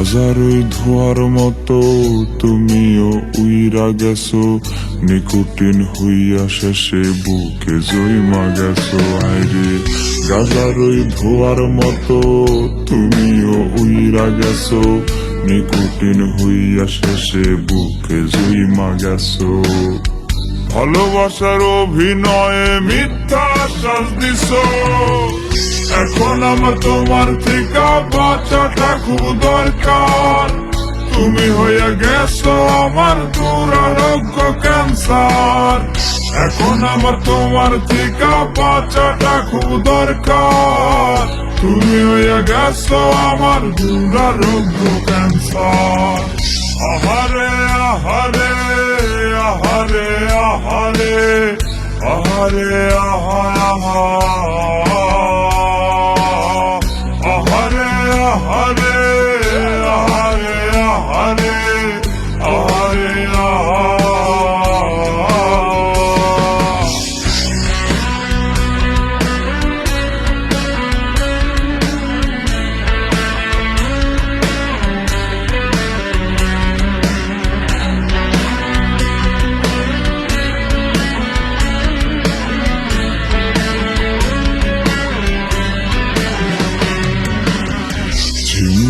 গাজারই ধোয়ার মতো তুমিও উইরা গেছো, নিকোটিন হইয়া শেষে বুকে জইমা গেছো। আইরে গাজারই ধোয়ার মতো তুমিও উইরা গেছো, নিকোটিন হইয়া শেষে বুকে জইমা গেছো। ভালোবাসার অভিনয়ে মিথ্যা আশ্বাস দিছো, এখন আমার তোমার থেকে বাঁচাটা খুব দরকার। তুমি হইয়া গেছো আমার দুরারোগ্য ক্যান্সার, এখন আমার তোমার থেকে বাঁচাটা খুব দরকার। তুমি হইয়া গেছো আমার দুরারোগ্য ক্যান্সার। আহারে আহারে আহারে আহারে আহারে আহা আহা আহারে আহারে আহারে আহারে আহারে আহা।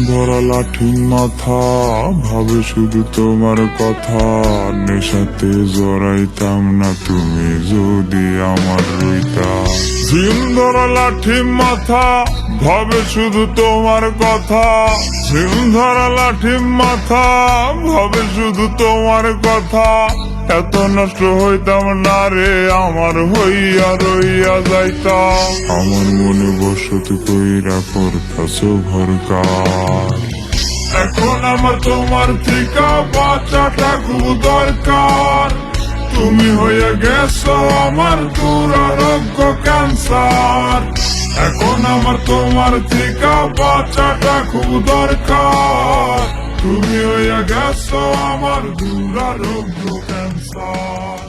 ভরা লাঠি মাথা ভাবে শুধু তোমার কথা, নেশাতে জড়াইতাম না তুমি যদি আমার রইতা। ঝিম ধরা লাঠি মাথা ভাবে শুধু তোমার কথা, ঝিম ধরা লাঠি মাথা ভাবে শুধু তোমার কথা। এত নষ্ট হইতাম না রে আমার হইয়া রইয়া যাইতাম। আমার মনে বসত কইরা করতাছ ভরকার, এখন আমার তোমার থেকে বাঁচাটা খুব দরকার। তুমি হইয়া গেছো আমার দুরারোগ্য ক্যান্সার, এখন আমার তোমার থেকে বাঁচাটা খুব দরকার। তুমি হইয়া গেছো আমার দুরারোগ্য ক্যান্সার।